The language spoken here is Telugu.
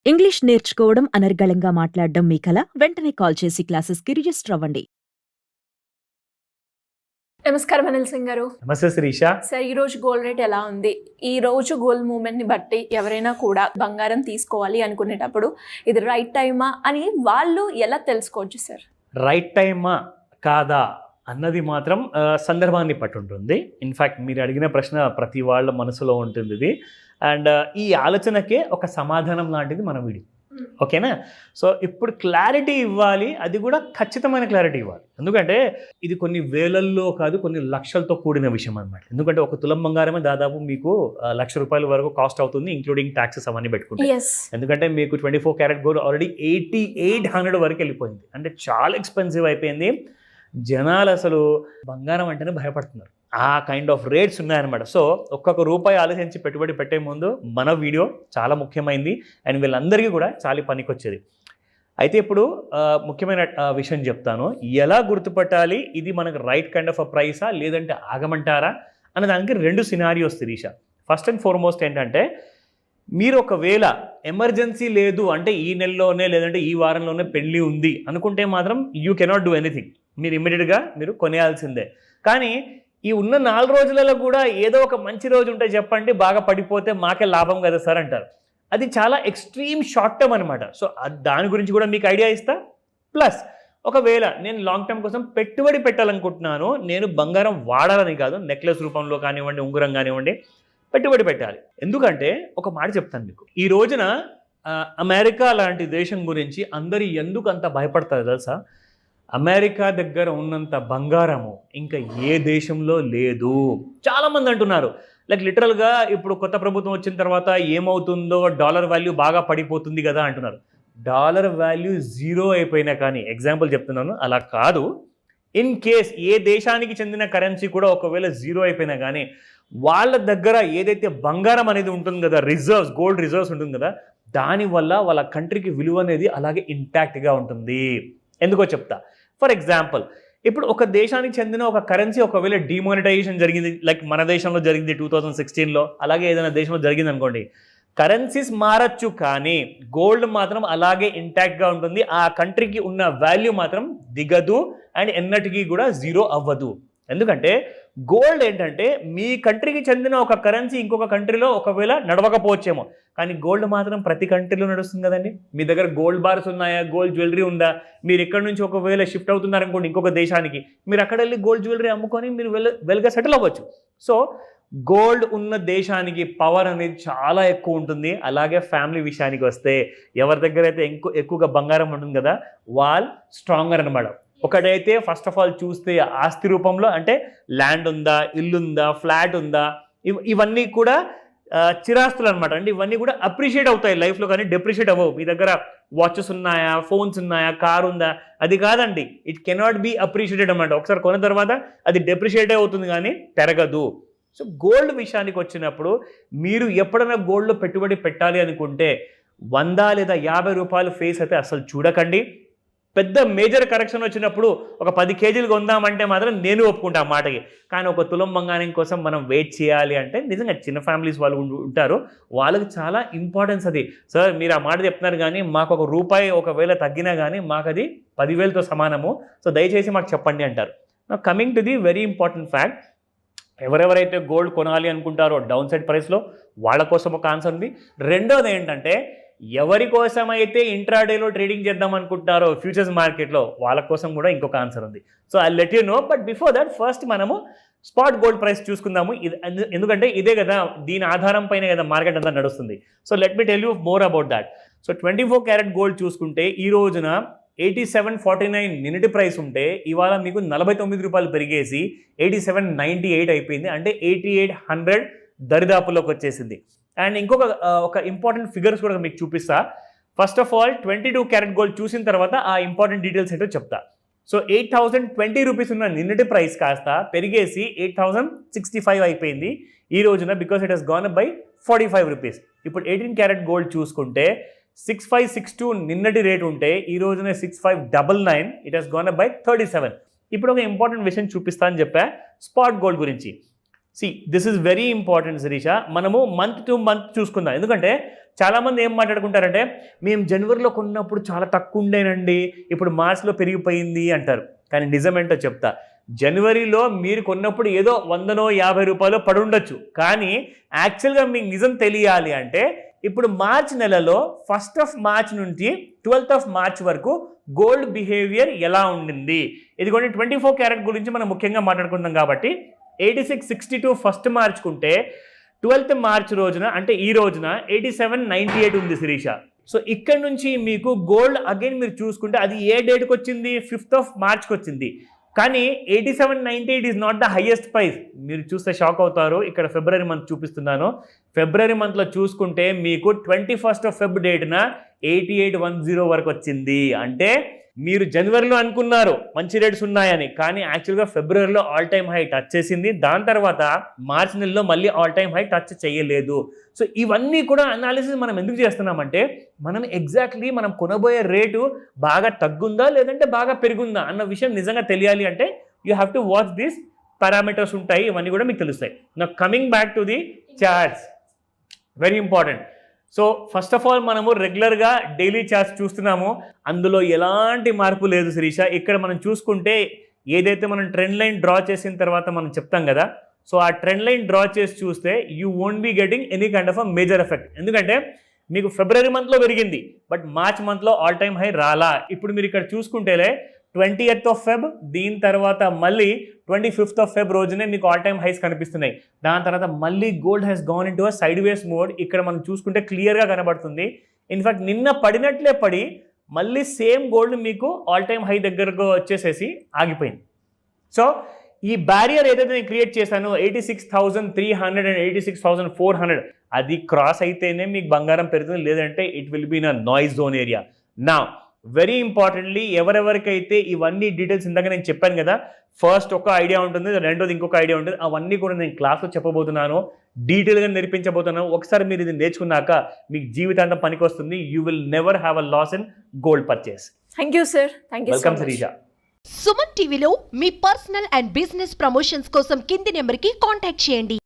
ఇంగ్లీష్ నేర్చుకోవడం అనర్గళంగా మాట్లాడడం మీ కల వెంటనే కాల్ చేసి క్లాసెస్కి రిజిస్టర్ అవ్వండి. నమస్కారం అనిల్ సింగ్ గారు. నమస్తే శిరీష. సార్, ఈ రోజు గోల్డ్ రేట్ ఎలా ఉంది? ఈ రోజు గోల్డ్ మూవ్మెంట్ ని బట్టి ఎవరైనా కూడా బంగారం తీసుకోవాలి అనుకునేటప్పుడు ఇది రైట్ టైమా అని వాళ్ళు ఎలా తెలుసుకోవచ్చు సార్? రైట్ టైమా కాదా అన్నది మాత్రం సందర్భాన్ని పట్టి ఉంటుంది. ఇన్ఫ్యాక్ట్ మీరు అడిగిన ప్రశ్న ప్రతి వాళ్ళ మనసులో ఉంటుంది ఇది. అండ్ ఈ ఆలోచనకే ఒక సమాధానం లాంటిది మన వీడియో. ఓకేనా? సో ఇప్పుడు క్లారిటీ ఇవ్వాలి, అది కూడా ఖచ్చితమైన క్లారిటీ ఇవ్వాలి. ఎందుకంటే ఇది కొన్ని వేలల్లో కాదు, కొన్ని లక్షలతో కూడిన విషయం అనమాట. ఎందుకంటే ఒక తులం బంగారమే దాదాపు మీకు ₹1,00,000 వరకు కాస్ట్ అవుతుంది, ఇంక్లూడింగ్ ట్యాక్సెస్ అవన్నీ పెట్టుకుంటే. ఎందుకంటే మీకు 24 క్యారెట్ గోల్డ్ ఆల్రెడీ 8800 వరకు వెళ్ళిపోయింది. అంటే చాలా ఎక్స్పెన్సివ్ అయిపోయింది. జనాలు అసలు బంగారం అంటేనే భయపడుతున్నారు. ఆ కైండ్ ఆఫ్ రేట్స్ ఉన్నాయన్నమాట. సో ఒక్కొక్క రూపాయి ఆలోచించి పెట్టుబడి పెట్టే ముందు మన వీడియో చాలా ముఖ్యమైనది అండ్ వీళ్ళందరికీ కూడా చాలా పనికొచ్చేది. అయితే ఇప్పుడు ముఖ్యమైన విషయం చెప్తాను. ఎలా గుర్తుపట్టాలి ఇది మనకు రైట్ కైండ్ ఆఫ్ అ ప్రైసా లేదంటే ఆగమంటారా అన్న దానికి 2 scenarios Sirisha. First and foremost ఏంటంటే, మీరు ఒకవేళ ఎమర్జెన్సీ లేదు అంటే ఈ నెలలోనే లేదంటే ఈ వారంలోనే పెళ్ళి ఉంది అనుకుంటే మాత్రం యూ కెనాట్ డూ ఎనీథింగ్. మీరు ఇమ్మీడియట్గా మీరు కొనేయాల్సిందే. కానీ ఈ ఉన్న 4 రోజులలో కూడా ఏదో ఒక మంచి రోజు ఉంటే చెప్పండి, బాగా పడిపోతే మాకే లాభం కదా సార్ అంటారు. అది చాలా ఎక్స్ట్రీమ్ షార్ట్ టర్మ్ అనమాట. సో దాని గురించి కూడా మీకు ఐడియా ఇస్తా. ప్లస్ ఒకవేళ నేను లాంగ్ టర్మ్ కోసం పెట్టుబడి పెట్టాలనుకుంటున్నాను, నేను బంగారం వాడాలని కాదు, నెక్లెస్ రూపంలో కానివ్వండి, ఉంగరం కానివ్వండి, పెట్టుబడి పెట్టాలి. ఎందుకంటే ఒక మాట చెప్తాను మీకు. ఈ రోజున అమెరికా లాంటి దేశం గురించి అందరూ ఎందుకు అంత భయపడతారు తెలుసా? అమెరికా దగ్గర ఉన్నంత బంగారము ఇంకా ఏ దేశంలో లేదు. చాలామంది అంటున్నారు లైక్ లిటరల్గా ఇప్పుడు కొత్త ప్రభుత్వం వచ్చిన తర్వాత ఏమవుతుందో, డాలర్ వాల్యూ బాగా పడిపోతుంది కదా అంటున్నారు. డాలర్ వాల్యూ 0 అయిపోయినా కానీ, ఎగ్జాంపుల్ చెప్తున్నాను, అలా కాదు. ఇన్ కేస్ ఏ దేశానికి చెందిన కరెన్సీ కూడా ఒకవేళ 0 అయిపోయినా కానీ వాళ్ళ దగ్గర ఏదైతే బంగారం అనేది ఉంటుంది కదా, రిజర్వ్స్, గోల్డ్ రిజర్వ్స్ ఉంటుంది కదా, దానివల్ల వాళ్ళ కంట్రీకి విలువ అనేది అలాగే ఇంటాక్ట్గా ఉంటుంది. ఎందుకో చెప్తా. ఫర్ ఎగ్జాంపుల్, ఇప్పుడు ఒక దేశానికి చెందిన ఒక కరెన్సీ ఒకవేళ డిమానిటైజేషన్ జరిగింది, లైక్ మన దేశంలో జరిగింది 2016లో, అలాగే ఏదైనా దేశంలో జరిగింది అనుకోండి, కరెన్సీస్ మారచ్చు కానీ గోల్డ్ మాత్రం అలాగే ఇంటాక్ట్గా ఉంటుంది. ఆ కంట్రీకి ఉన్న వాల్యూ మాత్రం దిగదు అండ్ ఎన్నటికీ కూడా 0 అవ్వదు. ఎందుకంటే గోల్డ్ ఏంటంటే మీ కంట్రీకి చెందిన ఒక కరెన్సీ ఇంకొక కంట్రీలో ఒకవేళ నడవకపోవచ్చేమో, కానీ గోల్డ్ మాత్రం ప్రతి కంట్రీలో నడుస్తుంది కదండి. మీ దగ్గర గోల్డ్ బార్స్ ఉన్నాయా, గోల్డ్ జ్యువెలరీ ఉందా, మీరు ఎక్కడి నుంచి ఒకవేళ షిఫ్ట్ అవుతున్నారనుకోండి ఇంకొక దేశానికి, మీరు అక్కడ వెళ్ళి గోల్డ్ జ్యువెలరీ అమ్ముకొని మీరు వెల్గా సెటిల్ అవ్వచ్చు. సో గోల్డ్ ఉన్న దేశానికి పవర్ అనేది చాలా ఎక్కువ ఉంటుంది. అలాగే ఫ్యామిలీ విషయానికి వస్తే ఎవరి దగ్గర అయితే ఎక్కువగా బంగారం ఉంటుంది కదా, వాళ్ళు స్ట్రాంగర్ అనమాట. ఒకటైతే ఫస్ట్ ఆఫ్ ఆల్ చూస్తే ఆస్తి రూపంలో, అంటే ల్యాండ్ ఉందా, ఇల్లు ఉందా, ఫ్లాట్ ఉందా, ఇవన్నీ కూడా చిరాస్తులు అనమాట. అంటే ఇవన్నీ కూడా అప్రిషియేట్ అవుతాయి లైఫ్లో, కానీ డెప్రిషియేట్ అవ్వవు. మీ దగ్గర వాచెస్ ఉన్నాయా, ఫోన్స్ ఉన్నాయా, కార్ ఉందా, అది కాదండి. ఇట్ కెనాట్ బి అప్రిషియేటెడ్ అనమాట. ఒకసారి కొన్న తర్వాత అది డెప్రిషియేట్ అవుతుంది కానీ పెరగదు. సో గోల్డ్ విషయానికి వచ్చినప్పుడు మీరు ఎప్పుడైనా గోల్డ్లో పెట్టుబడి పెట్టాలి అనుకుంటే 100 లేదా ₹50 ఫేస్ అయితే అసలు చూడకండి. పెద్ద మేజర్ కరెక్షన్ వచ్చినప్పుడు ఒక 10 కేజీలు కొందామంటే మాత్రం నేను ఒప్పుకుంటా ఆ మాటకి. కానీ ఒక తులం బంగారం కోసం మనం వెయిట్ చేయాలి అంటే నిజంగా చిన్న ఫ్యామిలీస్ వాళ్ళు ఉంటారు, వాళ్ళకి చాలా ఇంపార్టెన్స్ అది. సార్ మీరు ఆ మాట చెప్తున్నారు కానీ మాకు ₹1 ఒకవేళ తగ్గినా కానీ మాకు అది 10,000తో సమానము, సో దయచేసి మాకు చెప్పండి అంటారు. నా coming to the very important fact, ఎవరెవరైతే గోల్డ్ కొనాలి అనుకుంటారో డౌన్ సైడ్ ప్రైస్లో, వాళ్ళ కోసం ఒక ఆన్సర్ ఉంది. రెండోది ఏంటంటే, ఎవరి కోసమైతే ఇంట్రాడేలో ట్రేడింగ్ చేద్దాం అనుకుంటారో ఫ్యూచర్స్ మార్కెట్లో, వాళ్ళ కోసం కూడా ఇంకొక ఆన్సర్ ఉంది. So I let you know. But before that first మనము స్పాట్ గోల్డ్ ప్రైస్ చూసుకుందాము. ఎందుకంటే ఇదే కదా, దీని ఆధారం పైన కదా మార్కెట్ అంతా నడుస్తుంది. So let me tell you more about that. So 24 carat gold చూసుకుంటే ఈ రోజున 87.49 నిన్నటి ప్రైస్ ఉంటే ఇవాళ మీకు ₹49 పెరిగేసి 87.98 అయిపోయింది. అంటే 8800 దరిదాపులోకి వచ్చేసింది. అండ్ ఒక ఇంపార్టెంట్ ఫిగర్స్ కూడా మీకు చూపిస్తా. First of all 22 carat gold చూసిన తర్వాత ఆ ఇంపార్టెంట్ డీటెయిల్స్ ఏంటో చెప్తా. సో ₹8,020 ఉన్న నిన్నటి ప్రైస్ కాస్త పెరిగేసి ₹8,065 అయిపోయింది ఈ రోజున, because it has gone up by ₹45. ఇప్పుడు 18 క్యారెట్ గోల్డ్ చూసుకుంటే 6562 నిన్నటి రేట్ ఉంటే ఈ రోజున 6599, it has gone up by 37. ఇప్పుడు ఒక ఇంపార్టెంట్ విషయం చూపిస్తా అని చెప్పా స్పాట్ గోల్డ్ గురించి. This is very important Sirisha. మనము మంత్ టు మంత్ చూసుకుందాం. ఎందుకంటే చాలామంది ఏం మాట్లాడుకుంటారంటే మేము జనవరిలో కొన్నప్పుడు చాలా తక్కువ ఉండేనండి, ఇప్పుడు మార్చ్లో పెరిగిపోయింది అంటారు. కానీ నిజమేంటో చెప్తా. జనవరిలో మీరు కొన్నప్పుడు ఏదో 100-50 రూపాయలు పడి ఉండొచ్చు. కానీ యాక్చువల్గా మీకు నిజం తెలియాలి అంటే ఇప్పుడు మార్చ్ నెలలో 1st of March నుంచి 12th of March వరకు గోల్డ్ బిహేవియర్ ఎలా ఉండింది, ఇది కొన్ని 24 క్యారెట్ గురించి మనం ముఖ్యంగా మాట్లాడుకుందాం. కాబట్టి 86.62 1st March కుంటే 12th March రోజున అంటే ఈ రోజున 87.98 ఉంది శిరీష. సో ఇక్కడ నుంచి మీకు గోల్డ్ అగైన్ మీరు చూసుకుంటే అది ఏ డేట్కి వచ్చింది, 5th of Marchకి వచ్చింది. కానీ 87.98 is not the highest price. మీరు చూస్తే షాక్ అవుతారు. ఇక్కడ ఫిబ్రవరి మంత్ చూపిస్తున్నాను. ఫిబ్రవరి మంత్లో చూసుకుంటే మీకు 21st of Feb డేట్న 8810 వరకు వచ్చింది. అంటే మీరు జనవరిలో అనుకున్నారు మంచి రేట్స్ ఉన్నాయని, కానీ యాక్చువల్గా ఫిబ్రవరిలో ఆల్ టైమ్ హై టచ్ చేసింది. దాని తర్వాత మార్చ్ నెలలో మళ్ళీ ఆల్ టైమ్ హై టచ్ చేయలేదు. సో ఇవన్నీ కూడా అనాలిసిస్ మనం ఎందుకు చేస్తున్నామంటే మనం ఎగ్జాక్ట్లీ మనం కొనబోయే రేటు బాగా తగ్గుందా లేదంటే బాగా పెరుగుందా అన్న విషయం నిజంగా తెలియాలి అంటే you have to watch these parameters ఉంటాయి. ఇవన్నీ కూడా మీకు తెలుస్తాయి. నా coming back to the charts, very important. So first of all మనము రెగ్యులర్గా డైలీ చార్ట్స్ చూస్తున్నాము. అందులో ఎలాంటి మార్పు లేదు శిరీష. ఇక్కడ మనం చూసుకుంటే ఏదైతే మనం ట్రెండ్ లైన్ డ్రా చేసిన తర్వాత మనం చెప్తాం కదా, సో ఆ ట్రెండ్ లైన్ డ్రా చేసి చూస్తే you won't be getting any kind of a major effect. ఎందుకంటే మీకు ఫిబ్రవరి మంత్లో పెరిగింది, బట్ మార్చ్ మంత్లో ఆల్ టైమ్ హై రాలా. ఇప్పుడు మీరు ఇక్కడ చూసుకుంటేలే 20th of Feb, దీని తర్వాత మళ్ళీ 25th of Feb రోజునే మీకు ఆల్ టైమ్ హైస్ కనిపిస్తున్నాయి. దాని తర్వాత మళ్ళీ gold has gone in to a side ways mode. ఇక్కడ మనం చూసుకుంటే క్లియర్గా కనబడుతుంది. ఇన్ఫాక్ట్ నిన్న పడినట్లే పడి మళ్ళీ సేమ్ గోల్డ్ మీకు ఆల్ టైమ్ హై దగ్గరకు వచ్చేసేసి ఆగిపోయింది. సో ఈ బ్యారియర్ ఏదైతే నేను క్రియేట్ చేశానో 86,300 అండ్ 86,400 అది క్రాస్ అయితేనే మీకు బంగారం పెరుగుతుంది, లేదంటే it will be in a noise zone area. నా వెరీ ఇంపార్టెంట్లీ ఎవరెవరికైతే ఇవన్నీ డీటెయిల్స్ ఇందాక నేను చెప్పాను కదా, ఫస్ట్ ఒక ఐడియా ఉంటుంది, రెండోది ఇంకొక ఐడియా ఉంటుంది. అవన్నీ కూడా నేను క్లాస్లో చెప్పబోతున్నాను, డీటెయిల్గా నేర్పించబోతున్నాను. ఒకసారి మీరు ఇది నేర్చుకున్నాక మీకు జీవితాంతం పనికి వస్తుంది. You will never have a loss in gold purchase. Thank you sir. Thank you. Welcome Sirisha. Suman టీవీలో మీ పర్సనల్ అండ్ బిజినెస్ ప్రమోషన్స్ కోసం కింది నెంబర్కి కాంటాక్ట్ చేయండి.